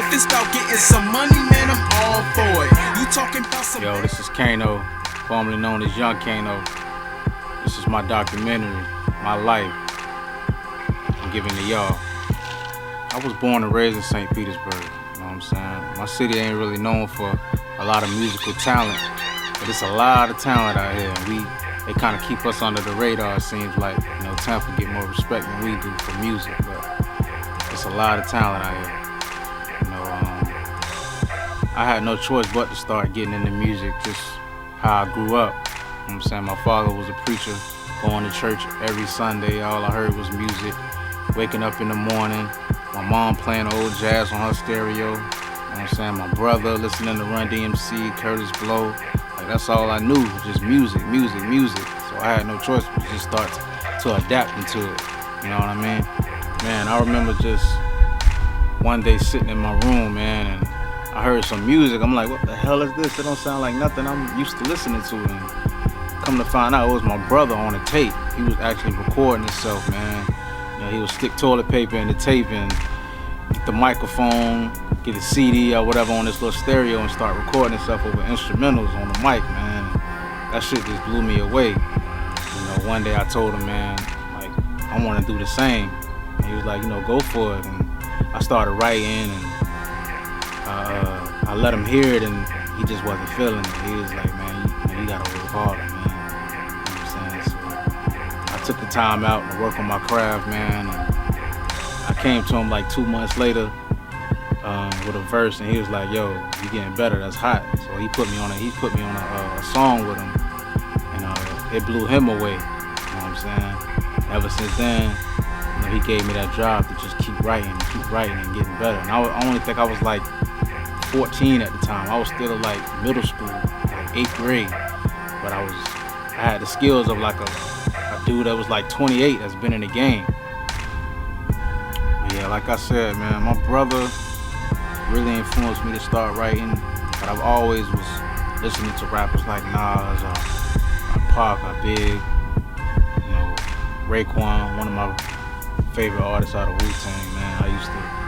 If it's about getting some money, man, I'm all for it. You talking about some... Yo, this is Cano, formerly known as Young Cano. This is my documentary, my life. I'm giving to y'all. I was born and raised in St. Petersburg, you know what I'm saying? My city ain't really known for a lot of musical talent, but it's a lot of talent out here, and they kind of keep us under the radar, it seems like. You know, Tampa get more respect than we do for music, but it's a lot of talent out here. You know, I had no choice but to start getting into music, just how I grew up. You know what I'm saying? My father was a preacher, going to church every Sunday. All I heard was music. Waking up in the morning, my mom playing old jazz on her stereo. You know what I'm saying? My brother listening to Run DMC, Curtis Blow. Like, that's all I knew, just music, music, music. So I had no choice but to just start to adapt into it. You know what I mean? Man, I remember just one day sitting in my room, man, and I heard some music. I'm like, what the hell is this? It don't sound like nothing I'm used to listening to. And come to find out, it was my brother on a tape. He was actually recording himself, man. You know, he would stick toilet paper in the tape and get the microphone, get a CD or whatever on this little stereo and start recording himself over instrumentals on the mic, man. That shit just blew me away. You know, one day I told him, man, like, I want to do the same. And he was like, you know, go for it. And I started writing, and I let him hear it, and he just wasn't feeling it. He was like, man, you gotta work harder, man. You know what I'm saying? So I took the time out to work on my craft, man. And I came to him like 2 months later with a verse, and he was like, yo, you getting better, that's hot. So he put me on a song with him, and it blew him away. You know what I'm saying? Ever since then, you know, he gave me that drive to just keep writing and getting better. And I only think I was like 14 at the time. I was still like middle school, like 8th grade. But I had the skills of like a dude that was like 28 that's been in the game. But yeah, like I said, man, my brother really influenced me to start writing. But I've always was listening to rappers like Nas or Pac or Big, you know, Raekwon, one of my favorite artists out of Wu-Tang, man. I used to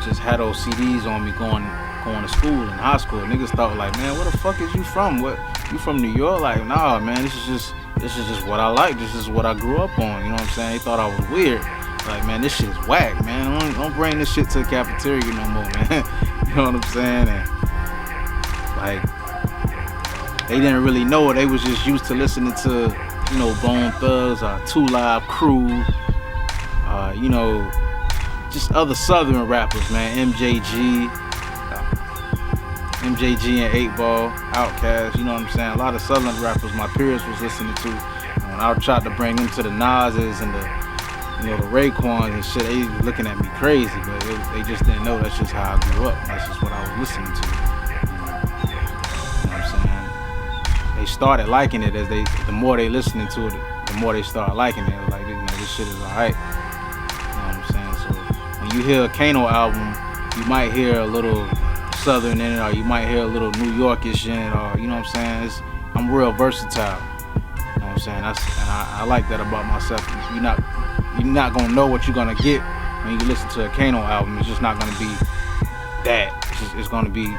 just had those CDs on me going to school in high school. Niggas thought like, man, where the fuck is you from? What, you from New York? Like, nah, man, this is just what I like. This is what I grew up on. You know what I'm saying? They thought I was weird. Like, man, this shit is whack, man. Don't bring this shit to the cafeteria no more, man. You know what I'm saying? And like, they didn't really know it. They was just used to listening to, you know, Bone Thugs or 2 Live Crew. You know, just other Southern rappers, man. MJG and 8 Ball, Outkast, you know what I'm saying? A lot of Southern rappers my peers was listening to. And when I tried to bring them to the Nas's and the, you know, the Raekwons and shit, they was looking at me crazy, but they just didn't know that's just how I grew up. That's just what I was listening to. You know what I'm saying? They started liking it the more they listening to it, the more they started liking it. It was like, you know, this shit is alright. When you hear a Cano album, you might hear a little Southern in it, or you might hear a little New Yorkish in it, or, you know what I'm saying? I'm real versatile. You know what I'm saying? I like that about myself. You're not gonna know what you're gonna get when you listen to a Cano album. It's just not gonna be that. It's gonna be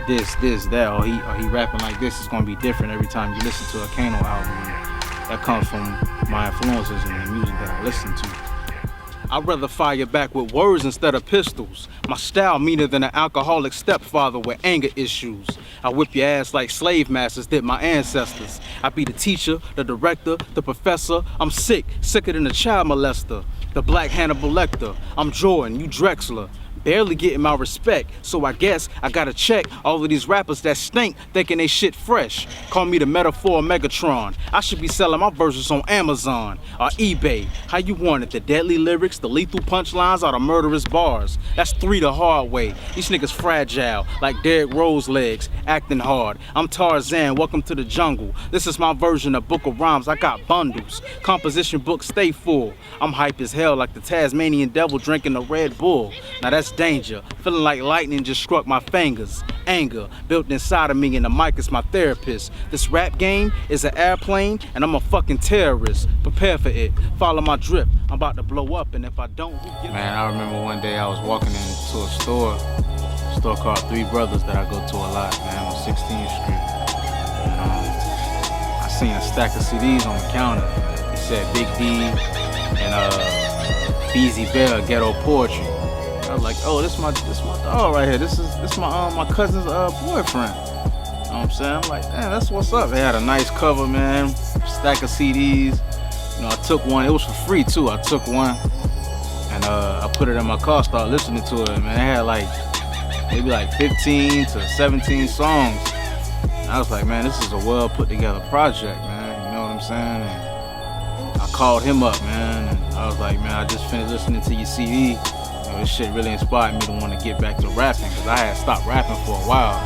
this, that, or he rapping like this. It's gonna be different every time you listen to a Cano album. And that comes from my influences and the music that I listen to. I'd rather fire back with words instead of pistols. My style meaner than an alcoholic stepfather with anger issues. I whip your ass like slave masters did my ancestors. I be the teacher, the director, the professor. I'm sicker than a child molester. The black Hannibal Lecter. I'm Jordan, you Drexler. Barely getting my respect, so I guess I gotta check all of these rappers that stink, thinking they shit fresh. Call me the metaphor Megatron. I should be selling my verses on Amazon or eBay. How you want it? The deadly lyrics, the lethal punchlines, or the murderous bars? That's 3 the hard way. These niggas fragile, like Derrick Rose legs, acting hard. I'm Tarzan, welcome to the jungle. This is my version of Book of Rhymes. I got bundles. Composition books stay full. I'm hype as hell, like the Tasmanian devil drinking a Red Bull. Now that's danger. Feeling like lightning just struck my fingers. Anger built inside of me, and the mic is my therapist. This rap game is an airplane, and I'm a fucking terrorist. Prepare for it. Follow my drip. I'm about to blow up, and if I don't, man, I remember one day I was walking into a store called Three Brothers that I go to a lot, man, on 16th Street. And, I seen a stack of CDs on the counter. It said Big D and Beezy Bell Ghetto Poetry. I was like, oh, this my dog right here. This my cousin's boyfriend. You know what I'm saying? I'm like, damn, that's what's up. They had a nice cover, man. Stack of CDs. You know, I took one. It was for free too. I took one and I put it in my car. Started listening to it, man. It had like maybe like 15 to 17 songs. And I was like, man, this is a well put together project, man. You know what I'm saying? And I called him up, man, and I was like, man, I just finished listening to your CD. You know, this shit really inspired me to want to get back to rapping, because I had stopped rapping for a while,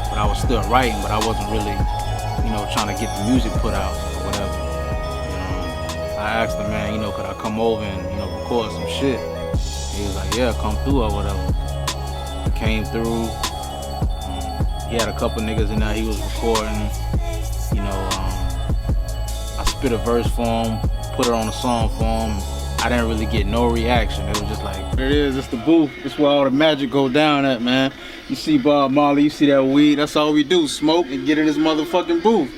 but I was still writing, but I wasn't really, you know, trying to get the music put out or whatever. You know, I asked him, man, you know, could I come over and, you know, record some shit? He was like, yeah, come through or whatever. I came through. He had a couple niggas in there he was recording. You know, I spit a verse for him, put it on a song for him. I didn't really get no reaction. It was just like, there it is, it's the booth. It's where all the magic go down at, man. You see Bob Marley, you see that weed, that's all we do, smoke and get in this motherfucking booth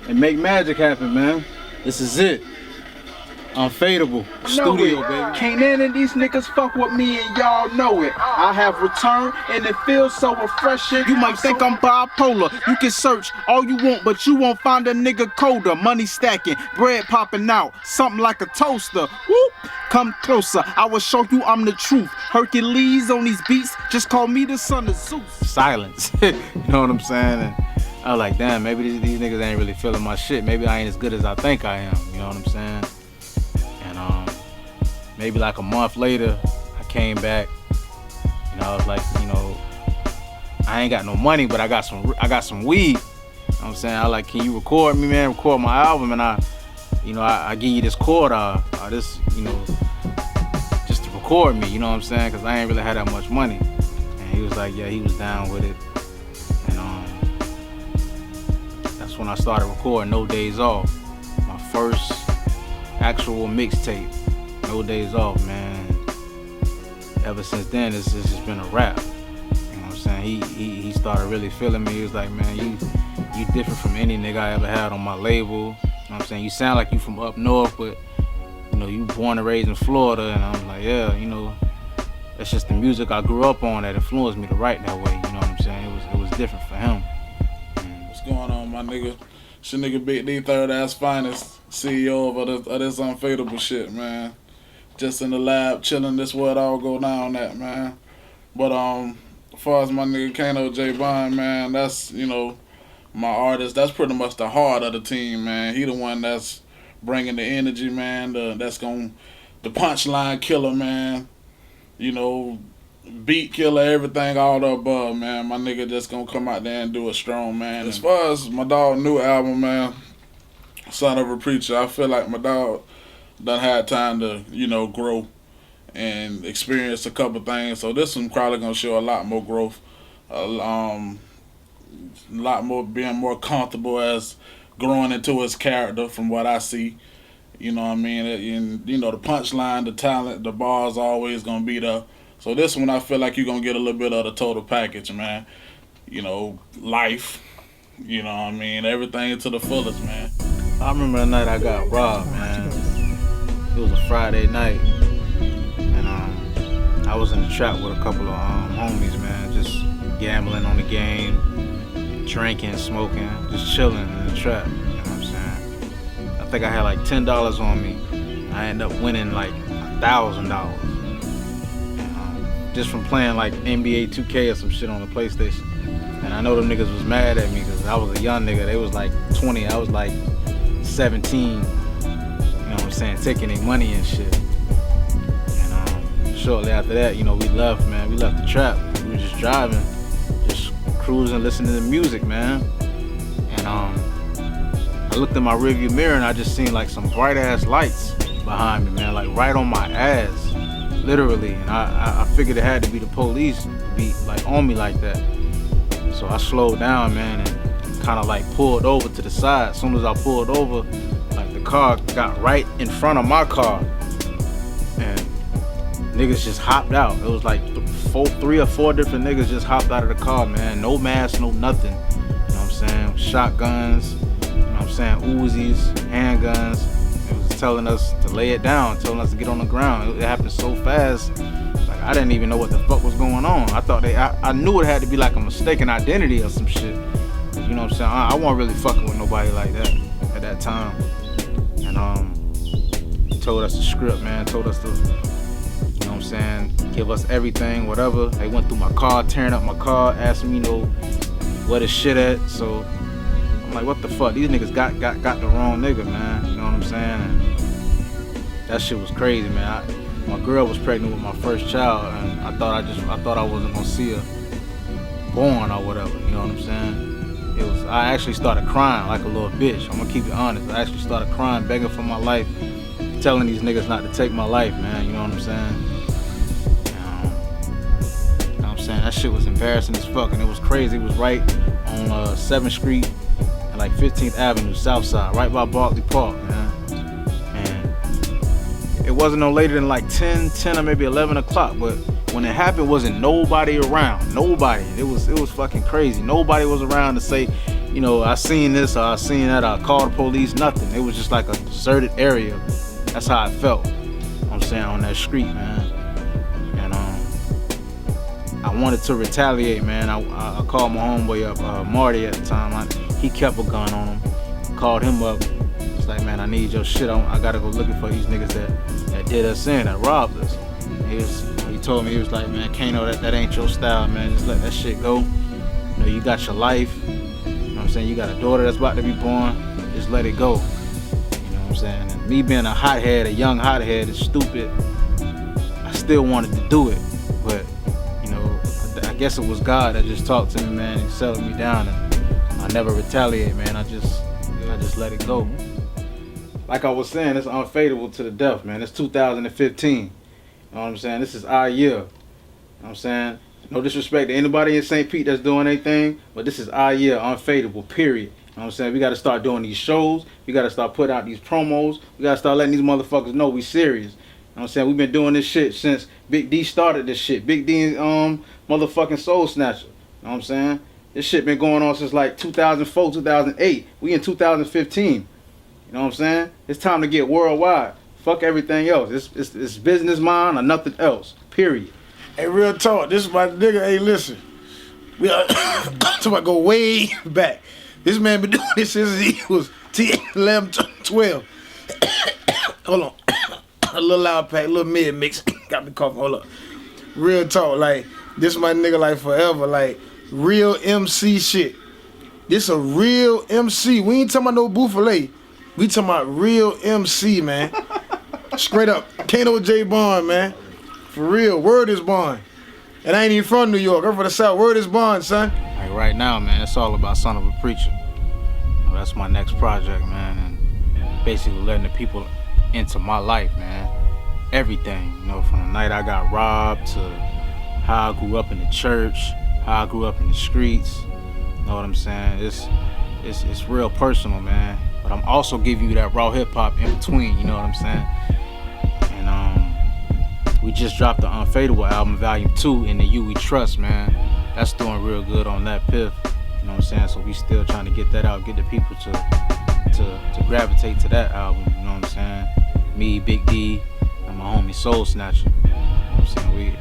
and make magic happen, man. This is it. Unphaidabul studio, baby. Can't none of these niggas fuck with me and y'all know it. I have returned and it feels so refreshing. You might think I'm bipolar. You can search all you want, but you won't find a nigga colder. Money stacking, bread popping out, something like a toaster. Whoop! Come closer, I will show you I'm the truth. Hercules on these beats, just call me the son of Zeus. Silence. You know what I'm saying? And I was like, damn, maybe these niggas ain't really feeling my shit. Maybe I ain't as good as I think I am. You know what I'm saying? Maybe like a month later, I came back. You know, I was like, you know, I ain't got no money, but I got some weed. You know what I'm saying? I like, can you record me, man? Record my album, and I give you this chord, this, you know, just to record me. You know what I'm saying? Cause I ain't really had that much money. And he was like, yeah, he was down with it. And that's when I started recording No Days Off, my first actual mixtape. No Days Off, man. Ever since then, it's just been a rap. You know what I'm saying? He started really feeling me. He was like, man, you different from any nigga I ever had on my label. You know what I'm saying? You sound like you from up north, but you know, you born and raised in Florida. And I'm like, yeah, you know, that's just the music I grew up on that influenced me to write that way. You know what I'm saying? It was different for him. What's going on, my nigga? It's your nigga Big D, third ass finest, CEO of this Unphaidabul shit, man. Just in the lab, chilling. This where it all go down at, man. But as far as my nigga Cano J Bond, man, that's, you know, my artist. That's pretty much the heart of the team, man. He the one that's bringing the energy, man. The punchline killer, man. You know, beat killer, everything, all the above, man. My nigga just gonna come out there and do it strong, man. As far as my dog new album, man, Son of a Preacher, I feel like my dog done had time to, you know, grow and experience a couple things. So this one probably gonna show a lot more growth, a lot more being more comfortable as growing into his character from what I see. You know what I mean? And, you know, the punchline, the talent, the bars always gonna be there. So this one I feel like you're gonna get a little bit of the total package, man. You know, life, you know what I mean? Everything to the fullest, man. I remember the night I got robbed, man. It was a Friday night, and I was in the trap with a couple of homies, man, just gambling on the game, drinking, smoking, just chilling in the trap. You know what I'm saying? I think I had like $10 on me. I ended up winning like $1,000, just from playing like NBA 2K or some shit on the PlayStation. And I know them niggas was mad at me because I was a young nigga. They was like 20, I was like 17. You know what I'm saying, taking their money and shit. And shortly after that, you know, we left, man. We left the trap. We were just driving, just cruising, listening to music, man. And I looked in my rearview mirror and I just seen like some bright ass lights behind me, man, like right on my ass. literally. And I figured it had to be the police to be like on me like that. So I slowed down, man, and kind of like pulled over to the side. As soon as I pulled over, like the car got right in front of my car, and niggas just hopped out. It was like 3 or 4 different niggas just hopped out of the car, man. No mask, no nothing. You know what I'm saying? Shotguns, you know what I'm saying? Uzis, handguns. It was telling us to lay it down, telling us to get on the ground. It happened so fast. Like I didn't even know what the fuck was going on. I thought I knew it had to be like a mistaken identity or some shit. You know what I'm saying? I wasn't really fucking with nobody like that at that time. And he told us the script, man. Told us to, you know what I'm saying, give us everything, whatever. They went through my car, tearing up my car, asking me, you know, where the shit at. So I'm like, what the fuck? These niggas got the wrong nigga, man. You know what I'm saying? And that shit was crazy, man. My girl was pregnant with my first child, and I thought I wasn't gonna see her born or whatever. You know what I'm saying? I actually started crying like a little bitch. I'm gonna keep it honest. I actually started crying, begging for my life, telling these niggas not to take my life, man. You know what I'm saying? You know what I'm saying? That shit was embarrassing as fuck, and it was crazy. It was right on 7th Street and like 15th Avenue, South Side, right by Barclay Park, man. And it wasn't no later than like 10 or maybe 11 o'clock, but when it happened, wasn't nobody around. Nobody. It was fucking crazy. Nobody was around to say, you know, I seen this or I seen that, I called the police, nothing. It was just like a deserted area. That's how I felt. I'm saying, on that street, man. And I wanted to retaliate, man. I called my homeboy up, Marty at the time. He kept a gun on him. I called him up. It's like, man, I need your shit. I gotta go looking for these niggas that did us in, that robbed us. He told me, he was like, man, Cano, that ain't your style, man. Just let that shit go. You know, you got your life. You know what I'm saying? You got a daughter that's about to be born. Just let it go. You know what I'm saying? And me being a hothead, a young hothead, is stupid. I still wanted to do it, but you know, I guess it was God that just talked to me, man, and settled me down, and I never retaliate, man. I just let it go. Like I was saying, it's Unphaidabul to the death, man. It's 2015. You know what I'm saying? This is our year. You know what I'm saying? No disrespect to anybody in St. Pete that's doing anything, but this is our year, Unphaidabul, period. You know what I'm saying? We got to start doing these shows. We got to start putting out these promos. We got to start letting these motherfuckers know we serious. You know what I'm saying? We've been doing this shit since Big D started this shit. Big D motherfucking Soul Snatcher. You know what I'm saying? This shit been going on since like 2004, 2008. We in 2015. You know what I'm saying? It's time to get worldwide. Fuck everything else. It's business mind or nothing else. Period. Hey, real talk. This is my nigga. Hey, listen. We are talking about go way back. This man been doing this since he was 10, 11, 12. Hold on. A little loud pack, a little mid mix. Got me coughing. Hold up. Real talk. Like, this my nigga like forever. Like, real MC shit. This a real MC. We ain't talking about no Buffalo. We talking about real MC, man. Straight up. Cano J Bond, man. For real. Word is bond. And I ain't even from New York. I'm from the South. Word is bond, son. Like right now, man, it's all about Son of a Preacher. You know, that's my next project, man. And basically letting the people into my life, man. Everything. You know, from the night I got robbed to how I grew up in the church, how I grew up in the streets. You know what I'm saying? It's real personal, man. But I'm also giving you that raw hip hop in between, you know what I'm saying? And we just dropped the Unphaidabul album, Volume 2, in the You We Trust, man. That's doing real good on that piff. You know what I'm saying? So we still trying to get that out, get the people to gravitate to that album, you know what I'm saying? Me, Big D, and my homie Soul Snatcher. You know what I'm saying?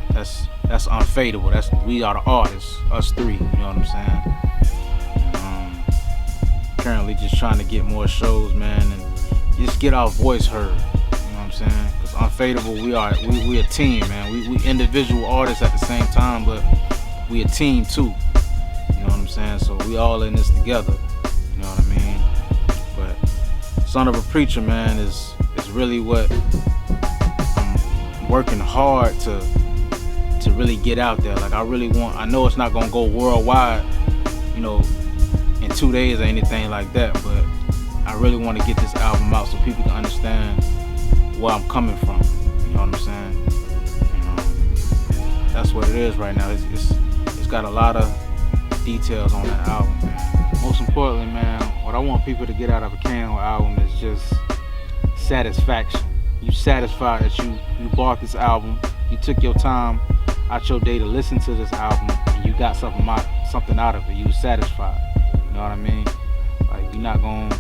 That's Unphaidabul. We are the artists, us three, you know what I'm saying? Currently just trying to get more shows, man, and just get our voice heard. You know what I'm saying? Because Unphaidabul, we a team, man. We individual artists at the same time, but we a team too. You know what I'm saying? So we all in this together. You know what I mean? But Son of a Preacher, man, is really what I'm working hard to really get out there. Like I know it's not gonna go worldwide, you know, in 2 days or anything like that, but I really want to get this album out so people can understand where I'm coming from. You know what I'm saying? that's what it is right now. It's got a lot of details on that album, man. Most importantly, man, what I want people to get out of a Cano album is just satisfaction. You satisfied that you bought this album, you took your time out your day to listen to this album, and you got something out of it. You was satisfied. You know what I mean? Like, you're not gonna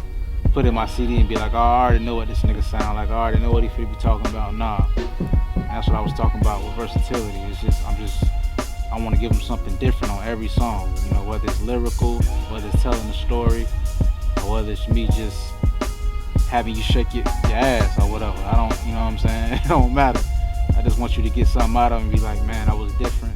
put in my CD and be like, oh, I already know what this nigga sound like. I already know what he finna be talking about. Nah. And that's what I was talking about with versatility. It's just, I want to give them something different on every song. You know, whether it's lyrical, whether it's telling a story, or whether it's me just having you shake your ass or whatever. I don't, you know what I'm saying? It don't matter. I just want you to get something out of it and be like, man, I was different.